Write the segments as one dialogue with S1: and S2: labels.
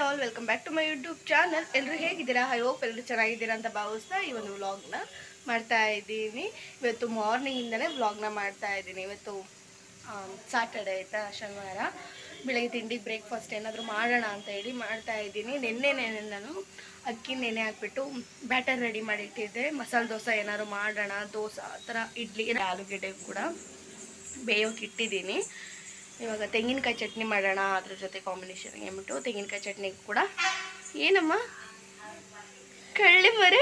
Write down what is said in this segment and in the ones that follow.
S1: All, welcome back to my YouTube channel. ಎಲ್ಲರೂ ಹೇಗಿದ್ದೀರಾ? I hope ಎಲ್ಲರೂ ಚೆನ್ನಾಗಿದ್ದೀರಾ ಅಂತ ಭಾವಿಸ್ತಾ ಈ ಒಂದು ವ್ಲಾಗ್ನ ಮಾಡ್ತಾ ಇದ್ದೀನಿ. ಇವತ್ತು ಮಾರ್ನಿಂಗಿಂದಲೇ ವ್ಲಾಗ್ನ ಮಾಡ್ತಾ ಇದ್ದೀನಿ. ಇವತ್ತು ಸಾಟರ್ಡೆ ಆಯಿತಾ, ಶನಿವಾರ. ಬೆಳಗ್ಗೆ ತಿಂಡಿ ಬ್ರೇಕ್ಫಾಸ್ಟ್ ಏನಾದರೂ ಮಾಡೋಣ ಅಂತ ಹೇಳಿ ಮಾಡ್ತಾ ಇದ್ದೀನಿ. ನೆನ್ನೆ ನಾನು ಅಕ್ಕಿ ನೆನೆ ಹಾಕ್ಬಿಟ್ಟು ಬ್ಯಾಟರ್ ರೆಡಿ ಮಾಡಿಟ್ಟಿದ್ದೆ. ಮಸಾಲೆ ದೋಸೆ ಏನಾದ್ರು ಮಾಡೋಣ, ದೋಸೆ ಆ ಥರ, ಇಡ್ಲಿ, ಆಲೂಗೆಡ್ಡೆ ಕೂಡ ಬೇಯೋಕೆ ಇಟ್ಟಿದ್ದೀನಿ. ಇವಾಗ ತೆಂಗಿನಕಾಯಿ ಚಟ್ನಿ ಮಾಡೋಣ, ಅದ್ರ ಜೊತೆ ಕಾಂಬಿನೇಷನ್ಗೆ ಅಂದ್ಬಿಟ್ಟು ತೆಂಗಿನಕಾಯಿ ಚಟ್ನಿಗೆ ಕೂಡ ಏನಮ್ಮ ಕಳ್ಳೆ ಮರಿ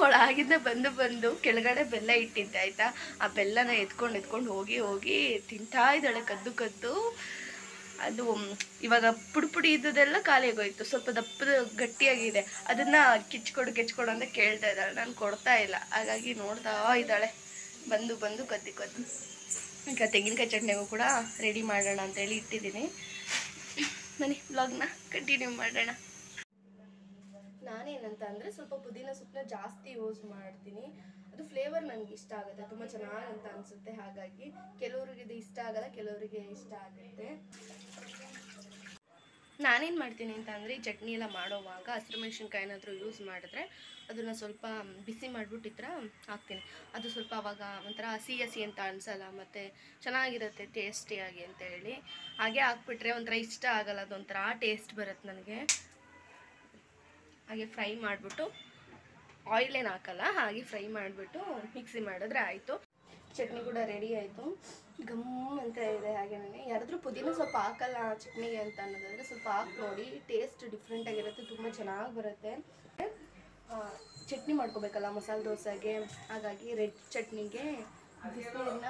S1: ಒಳಗಿಂದ ಬಂದು ಕೆಳಗಡೆ ಬೆಲ್ಲ ಇಟ್ಟಿದ್ದೆ ಆಯಿತಾ. ಆ ಬೆಲ್ಲನ ಎತ್ಕೊಂಡು ಹೋಗಿ ತಿಂತಾ ಇದ್ದಾಳೆ ಕದ್ದು. ಅದು ಇವಾಗ ಪುಡಿ ಇದ್ದದೆಲ್ಲ ಖಾಲಿ ಆಗೋಯ್ತು. ಸ್ವಲ್ಪ ದಪ್ಪದ ಗಟ್ಟಿಯಾಗಿದೆ. ಅದನ್ನು ಕೆಚ್ಕೊಡು ಅಂತ ಕೇಳ್ತಾ ಇದ್ದಾಳೆ. ನಾನು ಕೊಡ್ತಾ ಇಲ್ಲ, ಹಾಗಾಗಿ ನೋಡ್ತಾ ಇದ್ದಾಳೆ. ಬಂದು ಕದ್ದು ಈಗ ತೆಂಗಿನಕಾಯಿ ಚಟ್ನಿಗೂ ಕೂಡ ರೆಡಿ ಮಾಡೋಣ ಅಂತೇಳಿ ಇಟ್ಟಿದ್ದೀನಿ. ಬನ್ನಿ ವ್ಲಾಗ್ನ ಕಂಟಿನ್ಯೂ ಮಾಡೋಣ. ನಾನೇನಂತ ಅಂದರೆ ಸ್ವಲ್ಪ ಪುದೀನ ಸೊಪ್ಪನ್ನ ಜಾಸ್ತಿ ಯೂಸ್ ಮಾಡ್ತೀನಿ. ಅದು ಫ್ಲೇವರ್ ನನಗೆ ಇಷ್ಟ ಆಗುತ್ತೆ, ತುಂಬ ಚೆನ್ನಾಗಂತ ಅನಿಸುತ್ತೆ. ಹಾಗಾಗಿ ಕೆಲವರಿಗೆ ಇದು ಇಷ್ಟ ಆಗಲ್ಲ, ಕೆಲವರಿಗೆ ಇಷ್ಟ ಆಗುತ್ತೆ. ನಾನೇನು ಮಾಡ್ತೀನಿ ಅಂತ ಅಂದರೆ, ಈ ಚಟ್ನಿ ಎಲ್ಲ ಮಾಡೋವಾಗ ಹಸಿರು ಮೆಣಸಿನ್ಕಾಯಿ ಏನಾದರೂ ಯೂಸ್ ಮಾಡಿದ್ರೆ ಅದನ್ನು ಸ್ವಲ್ಪ ಬಿಸಿ ಮಾಡಿಬಿಟ್ಟು ಈ ಥರ ಹಾಕ್ತೀನಿ. ಅದು ಸ್ವಲ್ಪ ಆವಾಗ ಒಂಥರ ಹಸಿ ಅಂತ ಅನಿಸಲ್ಲ, ಮತ್ತು ಚೆನ್ನಾಗಿರುತ್ತೆ ಟೇಸ್ಟಿಯಾಗಿ ಅಂತೇಳಿ. ಹಾಗೆ ಹಾಕ್ಬಿಟ್ರೆ ಒಂಥರ ಇಷ್ಟ ಆಗಲ್ಲ, ಅದೊಂಥರ ಟೇಸ್ಟ್ ಬರುತ್ತೆ ನನಗೆ. ಹಾಗೆ ಫ್ರೈ ಮಾಡಿಬಿಟ್ಟು, ಆಯಿಲೇನು ಹಾಕಲ್ಲ, ಹಾಗೆ ಫ್ರೈ ಮಾಡಿಬಿಟ್ಟು ಮಿಕ್ಸಿ ಮಾಡಿದ್ರೆ ಆಯಿತು. ಚಟ್ನಿ ಕೂಡ ರೆಡಿ ಆಯಿತು. ಗಮ್ ಅಂತ ಇದೆ. ಹಾಗೇನೆ ಯಾರಾದರೂ ಪುದೀನ ಸ್ವಲ್ಪ ಹಾಕಲ್ಲ ಚಟ್ನಿಗೆ ಅಂತ ಅನ್ನೋದಾದರೆ ಸ್ವಲ್ಪ ಹಾಕಿ ನೋಡಿ, ಟೇಸ್ಟ್ ಡಿಫ್ರೆಂಟಾಗಿರುತ್ತೆ, ತುಂಬ ಚೆನ್ನಾಗಿ ಬರುತ್ತೆ. ಚಟ್ನಿ ಮಾಡ್ಕೋಬೇಕಲ್ಲ ಮಸಾಲೆ ದೋಸೆಗೆ, ಹಾಗಾಗಿ ರೆಡ್ ಚಟ್ನಿಗೆ ಬಿಸಿನೀರನ್ನ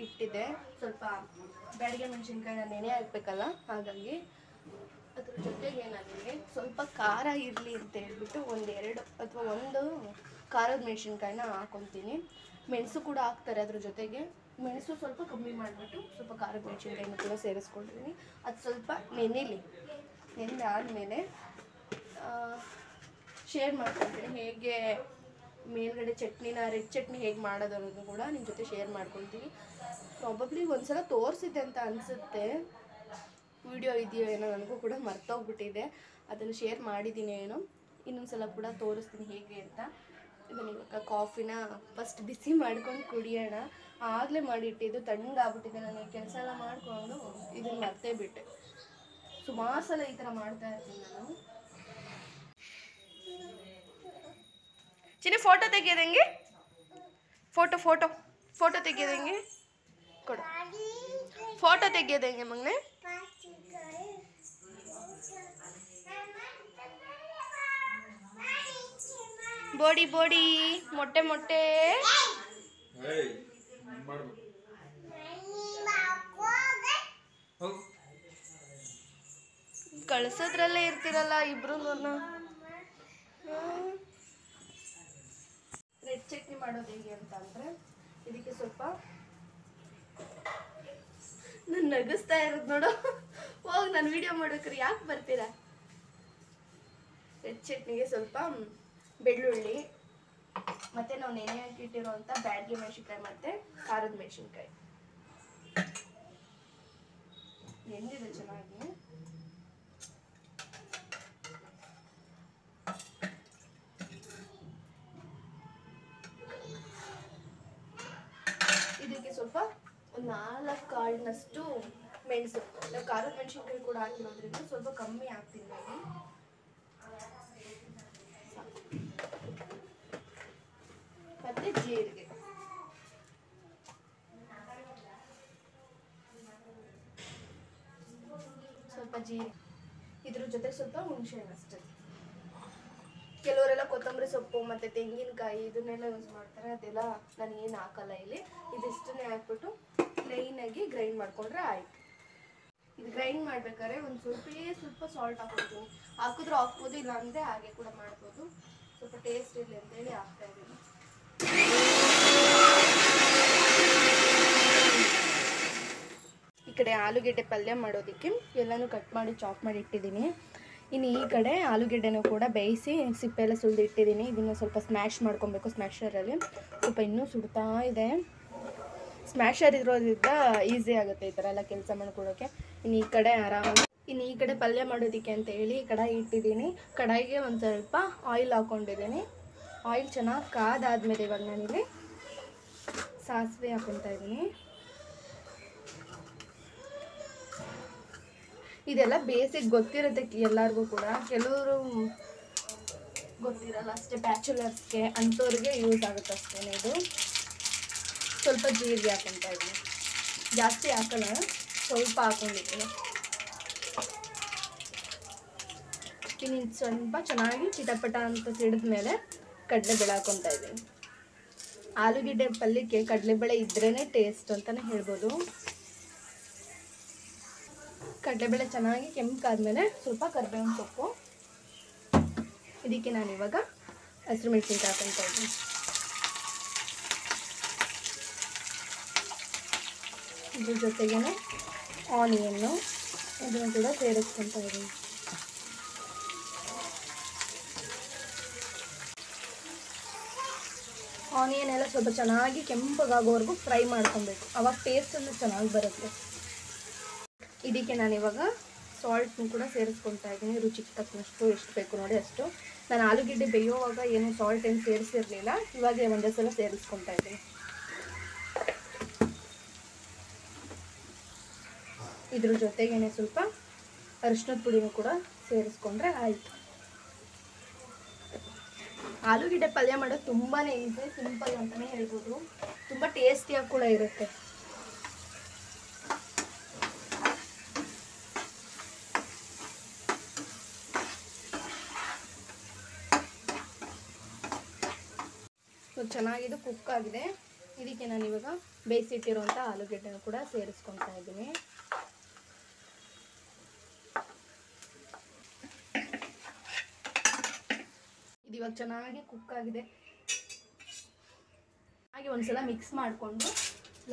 S1: ಇಟ್ಟಿದ್ದೆ. ಸ್ವಲ್ಪ ಬ್ಯಾಡಿಗೆ ಮೆಣಸಿನ್ಕಾಯಿನ ನೆನೆ ಹಾಕಬೇಕಲ್ಲ, ಹಾಗಾಗಿ ಅದ್ರ ಜೊತೆಗೆ ನನಗೆ ಸ್ವಲ್ಪ ಖಾರ ಇರಲಿ ಅಂತ ಹೇಳ್ಬಿಟ್ಟು ಒಂದು ಖಾರದ ಮೆಣಸಿನ್ಕಾಯಿನ ಹಾಕೊತೀನಿ. ಮೆಣಸು ಕೂಡ ಹಾಕ್ತಾರೆ ಅದ್ರ ಜೊತೆಗೆ. ಮೆಣಸು ಸ್ವಲ್ಪ ಕಮ್ಮಿ ಮಾಡಿಬಿಟ್ಟು ಸ್ವಲ್ಪ ಖಾರದ ಮೆಣಸಿನ್ಕಾಯಿನ ಕೂಡ ಸೇರಿಸ್ಕೊಂಡಿದ್ದೀನಿ. ಅದು ಸ್ವಲ್ಪ ನೆನೆದಾದಮೇಲೆ ಶೇರ್ ಮಾಡ್ಕೊತೀನಿ. ಹೇಗೆ ಮೇಲ್ಗಡೆ ಚಟ್ನಿನ ರೆಡ್ ಚಟ್ನಿ ಹೇಗೆ ಮಾಡೋದು ಅನ್ನೋದು ಕೂಡ ನಿಮ್ಮ ಜೊತೆ ಶೇರ್ ಮಾಡ್ಕೊತೀನಿ. ಪ್ರಾಬಬ್ಲಿ ಒಂದ್ಸಲ ತೋರಿಸಿದ್ದೆ ಅಂತ ಅನಿಸುತ್ತೆ, ವಿಡಿಯೋ ಇದೆಯೋ ಏನೋ, ನನಗೂ ಕೂಡ ಮರ್ತೋಗ್ಬಿಟ್ಟಿದೆ. ಅದನ್ನು ಶೇರ್ ಮಾಡಿದ್ದೀನಿ ಏನೋ, ಇನ್ನೊಂದು ಸಲ ಕೂಡ ತೋರಿಸ್ತೀನಿ ಹೇಗೆ ಅಂತ. ಇದನ್ನು ಇವಾಗ ಕಾಫಿನ ಫಸ್ಟ್ ಬಿಸಿ ಮಾಡ್ಕೊಂಡು ಕುಡಿಯೋಣ. ಆಗಲೇ ಮಾಡಿಟ್ಟಿದ್ದು ತಣ್ಣಗಾಗ್ಬಿಟ್ಟಿದೆ. ನಾನು ಕೆಲಸ ಎಲ್ಲ ಮಾಡಿಕೊಂಡು ಇದನ್ನು ಮರ್ತೇ ಬಿಟ್ಟೆ. ಸುಮಾರು ಸಲ ಈ ಥರ ಮಾಡ್ತಾ ಇರ್ತೀನಿ ನಾನು. ಚಿನ್ನಿ ಫೋಟೋ ತೆಗಿಯೋದಂಗೆ, ಫೋಟೋ ತೆಗಿಯೋದಂಗೆ ಕೊಡು. ಫೋಟೋ ತೆಗಿಯೋದಂಗೆ ಮಗನೆ. ಬೋಡಿ ಮೊಟ್ಟೆ ಕಳ್ಸೋದ್ರಲ್ಲೇ ಇರ್ತಿರಲ್ಲ ಇಬ್ರು. ರೆಡ್ ಚಟ್ನಿ ಮಾಡೋದು ಹೇಗೆ ಅಂತ ಅಂದರೆ, ಇದಕ್ಕೆ ಸ್ವಲ್ಪ ನಾನು ನಗಿಸ್ತಾ ಇರೋದು ನೋಡು. ಹೋಗಿ ನಾನು ವಿಡಿಯೋ ಮಾಡ್ಬೇಕಾರೆ ಯಾಕೆ ಬರ್ತೀರಾ? ರೆಡ್ ಚಟ್ನಿಗೆ ಸ್ವಲ್ಪ ಬೆಳ್ಳುಳ್ಳಿ, ಮತ್ತು ನಾವು ನೆನೆ ಹಾಕಿಟ್ಟಿರೋಂಥ ಬ್ಯಾಡ್ಗೆ ಮೆಣಸಿನ್ಕಾಯಿ ಮತ್ತು ಖಾರದ ಮೆಣಸಿನ್ಕಾಯಿ ಎಂದಿದೆ ಚೆನ್ನಾಗಿ. ಇದಕ್ಕೆ ಸ್ವಲ್ಪ ಒಂದು 4 ಕಾಳಿನಷ್ಟು ಮೆಣಸು. ನಾವು ಖಾರದ ಮೆಣಸಿನ್ಕಾಯಿ ಕೂಡ ಹಾಕಿರೋದ್ರಿಂದ ಸ್ವಲ್ಪ ಕಮ್ಮಿ ಹಾಕ್ತೀನಿ ನಾನು. ಮತ್ತೆ ಜೀರಿಗೆ, ಸ್ವಲ್ಪ ಜೀರಿಗೆ, ಇದ್ರ ಜೊತೆ ಸ್ವಲ್ಪ ಹುಣಸೆಹಣ್ಣು ಅಷ್ಟೇ. ಕೆಲವರೆಲ್ಲ ಕೊತ್ತಂಬರಿ ಸೊಪ್ಪು ಮತ್ತು ತೆಂಗಿನಕಾಯಿ ಇದನ್ನೆಲ್ಲ ಯೂಸ್ ಮಾಡ್ತಾರೆ, ಅದೆಲ್ಲ ನಾನು ಏನು ಹಾಕಲ್ಲ ಇಲ್ಲಿ. ಇದಿಷ್ಟನ್ನೇ ಹಾಕ್ಬಿಟ್ಟು ಪ್ಲೈನಾಗಿ ಗ್ರೈಂಡ್ ಮಾಡಿಕೊಂಡ್ರೆ ಆಯಿತು. ಇದು ಗ್ರೈಂಡ್ ಮಾಡ್ಬೇಕಾದ್ರೆ ಒಂದು ಸ್ವಲ್ಪ ಸಾಲ್ಟ್ ಹಾಕ್ಕೊಳ್ತೀನಿ. ಹಾಕಿದ್ರೂ ಹಾಕ್ಬೋದು, ಇಲ್ಲ ಅಂದರೆ ಹಾಗೆ ಕೂಡ ಮಾಡ್ಬೋದು. ಸ್ವಲ್ಪ ಟೇಸ್ಟ್ ಇರಲಿ ಅಂತೇಳಿ ಹಾಕ್ತಾ ಇದ್ದೀನಿ. ಈ ಕಡೆ ಆಲೂಗೆಡ್ಡೆ ಪಲ್ಯ ಮಾಡೋದಕ್ಕೆ ಎಲ್ಲನೂ ಕಟ್ ಮಾಡಿ ಚಾಪ್ ಮಾಡಿ ಇಟ್ಟಿದ್ದೀನಿ. ಇನ್ನು ಈ ಕಡೆ ಆಲೂಗೆಡ್ಡೆನೂ ಕೂಡ ಬೇಯಿಸಿ ಸಿಪ್ಪೆಲ್ಲ ಸುಲಿದು ಇಟ್ಟಿದ್ದೀನಿ. ಇದನ್ನು ಸ್ವಲ್ಪ ಸ್ಮ್ಯಾಶ್ ಮಾಡ್ಕೊಬೇಕು ಸ್ಮ್ಯಾಶರಲ್ಲಿ. ಸ್ವಲ್ಪ ಇನ್ನೂ ಸುಡ್ತಾ ಇದೆ. ಸ್ಮ್ಯಾಶರ್ ಇರೋದ್ರಿಂದ ಈಸಿ ಆಗುತ್ತೆ ಈ ಥರ ಎಲ್ಲ ಕೆಲಸ ಮಾಡ್ಕೊಡೋಕ್ಕೆ. ಇನ್ನು ಈ ಕಡೆ ಆರಾಮಾಗಿ ಇನ್ನು ಈ ಕಡೆ ಪಲ್ಯ ಮಾಡೋದಕ್ಕೆ ಅಂತ ಹೇಳಿ ಕಡಾಯಿ ಇಟ್ಟಿದ್ದೀನಿ. ಕಡಾಯಿಗೆ ಒಂದು ಸ್ವಲ್ಪ ಆಯಿಲ್ ಹಾಕ್ಕೊಂಡಿದ್ದೀನಿ. ಆಯಿಲ್ ಚೆನ್ನಾಗಿ ಕಾದಾದ್ಮೇಲೆ ಇವಾಗ ನಾನಿಲ್ಲಿ ಸಾಸಿವೆ ಹಾಕ್ಕೊತಾ ಇದ್ದೀನಿ. ಇದೆಲ್ಲ ಬೇಸಿಕ್ ಗೊತ್ತಿರುತ್ತೆ ಎಲ್ಲರಿಗೂ ಕೂಡ, ಕೆಲವರು ಗೊತ್ತಿರಲ್ಲ ಅಷ್ಟೇ, ಬ್ಯಾಚುಲರ್ಸ್ಗೆ ಅಂಥವ್ರಿಗೆ ಯೂಸ್ ಆಗುತ್ತೆ ಅಷ್ಟೇ. ಇದು ಸ್ವಲ್ಪ ಜೀರಿಗೆ ಹಾಕ್ಕೊತಾ ಇದ್ದೀನಿ, ಜಾಸ್ತಿ ಹಾಕಲ್ಲ, ಸ್ವಲ್ಪ ಹಾಕ್ಕೊಂಡಿದ್ದೀನಿ. ಇನ್ನು ಸ್ವಲ್ಪ ಚೆನ್ನಾಗಿ ಚಿಟಪಟ ಅಂತ ಸಿಡಿದ್ಮೇಲೆ ಕಡಲೆಬೇಳೆ ಹಾಕ್ಕೊತಾ ಇದ್ದೀನಿ. ಆಲೂಗೆಡ್ಡೆ ಪಲ್ಯಕ್ಕೆ ಕಡಲೆಬೇಳೆ ಇದ್ರೇ ಟೇಸ್ಟ್ ಅಂತಲೇ ಹೇಳ್ಬೋದು. ಕಡಲೆಬೇಳೆ ಚೆನ್ನಾಗಿ ಕೆಂಪಾದ್ಮೇಲೆ ಸ್ವಲ್ಪ ಕರಿಬೇವಿನ ಸೊಪ್ಪು, ಇದಕ್ಕೆ ನಾನು ಇವಾಗ ಹಸಿರು ಮೆಣಸಿನ್ಕಾಯಿ ಹಾಕ್ಕೊತಾ ಇದ್ದೀನಿ. ಇದ್ರ ಜೊತೆಗೇ ಆನಿಯನ್ನು ಇದನ್ನು ಕೂಡ ಸೇರಿಸ್ಕೊತಾ ಇದ್ದೀನಿ. ಆನಿಯನ್ ಎಲ್ಲ ಸ್ವಲ್ಪ ಚೆನ್ನಾಗಿ ಕೆಂಪಗಾಗೋವರೆಗೂ ಫ್ರೈ ಮಾಡ್ಕೊಬೇಕು, ಅವಾಗ ಟೇಸ್ಟನ್ನು ಚೆನ್ನಾಗಿ ಬರುತ್ತೆ. ಇದಕ್ಕೆ ನಾನು ಇವಾಗ ಸಾಲ್ಟ್ನು ಕೂಡ ಸೇರಿಸ್ಕೊತಾ ಇದ್ದೀನಿ, ರುಚಿಗೆ ತಕ್ಕಷ್ಟು ಎಷ್ಟು ಬೇಕು ನೋಡಿ ಅಷ್ಟು. ನಾನು ಆಲೂಗೆಡ್ಡೆ ಬೇಯೋವಾಗ ಏನು ಸಾಲ್ಟ್ ಏನು ಸೇರಿಸಿರಲಿಲ್ಲ, ಇವಾಗ ಒಂದೇ ಸಲ ಸೇರಿಸ್ಕೊತಾ ಇದ್ದೀನಿ. ಇದ್ರ ಜೊತೆಗೇನೆ ಸ್ವಲ್ಪ ಅರಿಶಿನದ ಪುಡಿನೂ ಕೂಡ ಸೇರಿಸ್ಕೊಂಡ್ರೆ ಆಯಿತು. ಆಲೂಗೆಡ್ಡೆ ಪಲ್ಯ ಮಾಡೋದು ತುಂಬಾ ಈಸಿ, ಸಿಂಪಲ್ ಅಂತಲೇ ಹೇಳ್ಬೋದು, ತುಂಬ ಟೇಸ್ಟಿಯಾಗಿ ಕೂಡ ಇರುತ್ತೆ. ಚೆನ್ನಾಗಿದು ಕುಕ್ ಆಗಿದೆ. ಇದಕ್ಕೆ ನಾನು ಇವಾಗ ಬೇಯಿಸಿಟ್ಟಿರುವಂಥ ಆಲೂಗೆಡ್ಡೆನೂ ಕೂಡ ಸೇರಿಸ್ಕೊತಾ ಇದ್ದೀನಿ. ಇದು ಇವಾಗ ಚೆನ್ನಾಗಿ ಕುಕ್ ಆಗಿದೆ. ಹಾಗೆ ಒಂದ್ಸಲ ಮಿಕ್ಸ್ ಮಾಡಿಕೊಂಡು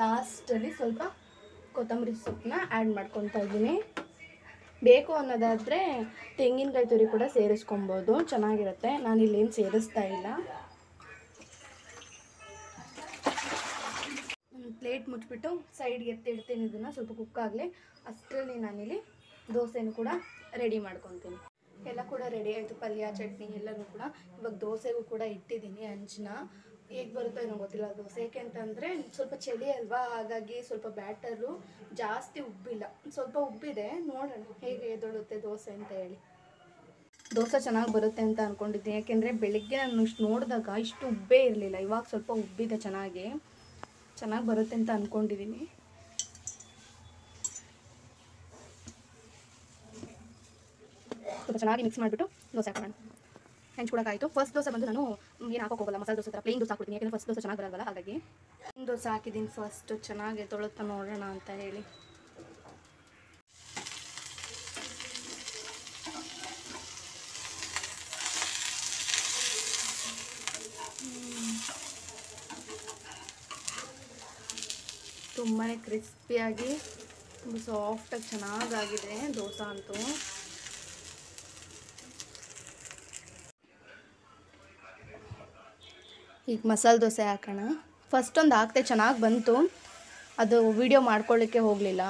S1: ಲಾಸ್ಟಲ್ಲಿ ಸ್ವಲ್ಪ ಕೊತ್ತಂಬರಿ ಸೊಪ್ಪನ್ನ ಆ್ಯಡ್ ಮಾಡ್ಕೊತಾ ಇದ್ದೀನಿ. ಬೇಕು ಅನ್ನೋದಾದರೆ ತೆಂಗಿನಕಾಯಿ ತುರಿ ಕೂಡ ಸೇರಿಸ್ಕೊಬೋದು, ಚೆನ್ನಾಗಿರುತ್ತೆ. ನಾನು ಇಲ್ಲೇನು ಸೇರಿಸ್ತಾ ಇಲ್ಲ. ಪ್ಲೇಟ್ ಮುಚ್ಚಿಬಿಟ್ಟು ಸೈಡ್ಗೆ ಎತ್ತಿಡ್ತೀನಿ, ಇದನ್ನು ಸ್ವಲ್ಪ ಕುಕ್ ಆಗಲಿ. ಅಷ್ಟರಲ್ಲಿ ನಾನಿಲ್ಲಿ ದೋಸೆನೂ ಕೂಡ ರೆಡಿ ಮಾಡ್ಕೊತೀನಿ. ಎಲ್ಲ ಕೂಡ ರೆಡಿ ಆಯಿತು, ಪಲ್ಯ ಚಟ್ನಿ ಎಲ್ಲನೂ ಕೂಡ. ಇವಾಗ ದೋಸೆಗೂ ಕೂಡ ಇಟ್ಟಿದ್ದೀನಿ ಹಂಚನ್ನ. ಹೇಗೆ ಬರುತ್ತೋ ಏನೋ ಗೊತ್ತಿಲ್ಲ ದೋಸೆ, ಏಕೆ ಅಂತಂದರೆ ಸ್ವಲ್ಪ ಚಳಿ ಅಲ್ವಾ, ಹಾಗಾಗಿ ಸ್ವಲ್ಪ ಬ್ಯಾಟರು ಜಾಸ್ತಿ ಉಬ್ಬಿಲ್ಲ, ಸ್ವಲ್ಪ ಉಬ್ಬಿದೆ. ನೋಡೋಣ ಹೇಗೆ ಎದ್ದೊಳುತ್ತೆ ದೋಸೆ ಅಂತ ಹೇಳಿ. ದೋಸೆ ಚೆನ್ನಾಗಿ ಬರುತ್ತೆ ಅಂತ ಅಂದ್ಕೊಂಡಿದ್ದೀನಿ, ಯಾಕೆಂದರೆ ಬೆಳಿಗ್ಗೆ ನಾನು ಇಷ್ಟು ನೋಡಿದಾಗ ಇಷ್ಟು ಉಬ್ಬೇ ಇರಲಿಲ್ಲ, ಇವಾಗ ಸ್ವಲ್ಪ ಉಬ್ಬಿದೆ, ಚೆನ್ನಾಗಿ ಬರುತ್ತೆ ಅಂತ ಅಂದ್ಕೊಂಡಿದ್ದೀನಿ. ಸ್ವಲ್ಪ ಚೆನ್ನಾಗಿ ಮಿಕ್ಸ್ ಮಾಡಿಬಿಟ್ಟು ದೋಸೆ ಹಾಕೋಣ. ಹೆಂಚ್ಕೊಳಕ್ಕಾಯಿತು. ಫಸ್ಟ್ ದೋಸೆ ಬಂದು ನಾನು ಏನು ಹಾಕೋಕೆ ಹೋಗಲ್ಲ, ಮಸಾಲೆ ದೋಸೆ ಥರ ಪ್ಲೇನ್ ದೋಸೆ ಹಾಕ್ಬಿಡ್ತೀನಿ, ಯಾಕೆಂದರೆ ಫಸ್ಟ್ ದೋಸೆ ಚೆನ್ನಾಗಿ ಬರಲ್ಲ, ಹಾಗಾಗಿ ದೋಸೆ ಹಾಕಿದ್ದೀನಿ. ಫಸ್ಟ್ ಚೆನ್ನಾಗಿ ತೊಳುತ್ತಾ ನೋಡೋಣ ಅಂತ ಹೇಳಿ. ತುಂಬಾ ಕ್ರಿಸ್ಪಿಯಾಗಿ ತುಂಬ ಸಾಫ್ಟಾಗಿ ಚೆನ್ನಾಗಾಗಿದೆ ದೋಸೆ ಅಂತೂ. ಈಗ ಮಸಾಲೆ ದೋಸೆ ಹಾಕೋಣ. ಫಸ್ಟ್ ಒಂದು ಹಾಕ್ತೆ, ಚೆನ್ನಾಗಿ ಬಂತು, ಅದು ವಿಡಿಯೋ ಮಾಡ್ಕೊಳ್ಳಿಕ್ಕೆ ಹೋಗಲಿಲ್ಲ.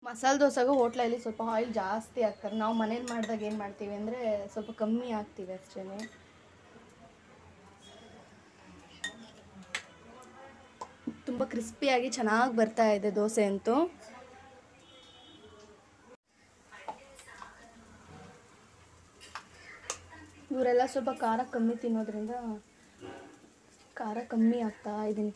S1: ಮಸಾಲೆ ದೋಸೆಗೂ ಹೋಟ್ಲಲ್ಲಿ ಸ್ವಲ್ಪ ಆಯಿಲ್ ಜಾಸ್ತಿ ಹಾಕ್ತಾರೆ. ನಾವು ಮನೇಲಿ ಮಾಡಿದಾಗ ಏನು ಮಾಡ್ತೀವಿ ಅಂದರೆ ಸ್ವಲ್ಪ ಕಮ್ಮಿ ಹಾಕ್ತೀವಿ ಅಷ್ಟೇ. ತುಂಬ ಕ್ರಿಸ್ಪಿಯಾಗಿ ಚೆನ್ನಾಗಿ ಬರ್ತಾ ಇದೆ ದೋಸೆ ಅಂತೂ. ಇವರೆಲ್ಲ ಸ್ವಲ್ಪ ಖಾರ ಕಮ್ಮಿ ತಿನ್ನೋದ್ರಿಂದ ಖಾರ ಕಮ್ಮಿ ಹಾಕ್ತಾ ಇದ್ದೀನಿ.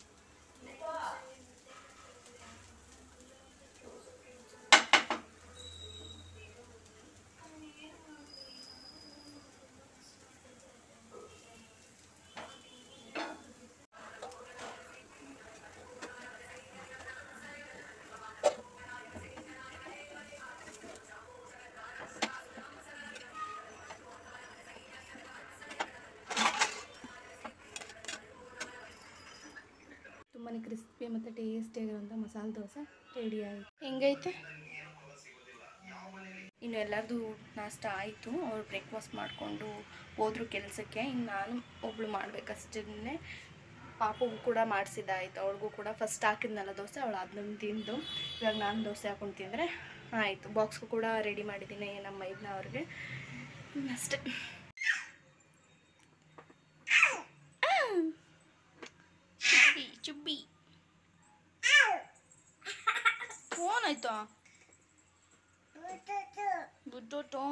S1: ತುಂಬಾ ಕ್ರಿಸ್ಪಿ ಮತ್ತು ಟೇಸ್ಟಿಯಾಗಿರುವಂಥ ಮಸಾಲೆ ದೋಸೆ ರೆಡಿ ಆಯಿತು. ಹೆಂಗೈತೆ? ಇನ್ನು ಎಲ್ಲರದು ನಾಷ್ಟ ಆಯಿತು. ಅವ್ರು ಬ್ರೇಕ್ಫಾಸ್ಟ್ ಮಾಡಿಕೊಂಡು ಹೋದ್ರು ಕೆಲಸಕ್ಕೆ. ಇನ್ನು ನಾನು ಒಬ್ಳು ಮಾಡಬೇಕಷ್ಟೇ. ಪಾಪಗೂ ಕೂಡ ಮಾಡಿಸಿದ್ದಾಯಿತು. ಅವಳಿಗೂ ಕೂಡ ಫಸ್ಟ್ ಹಾಕಿದ್ನಲ್ಲ ದೋಸೆ, ಅವಳು ಅದನ್ನು ತಿಂದು ಇವಾಗ ನಾನು ದೋಸೆ ಹಾಕೊಂಡು ತಿಂದರೆ ಆಯಿತು. ಬಾಕ್ಸ್ಗೂ ಕೂಡ ರೆಡಿ ಮಾಡಿದ್ದೀನಿ ನಮ್ಮ ಮೈದ್ನ ಅವ್ರಿಗೆ ಅಷ್ಟೇ. ಚುಬ್ಬಿ ಫೋನ್ ಆಯ್ತಾ ಬಿಟ್ಟು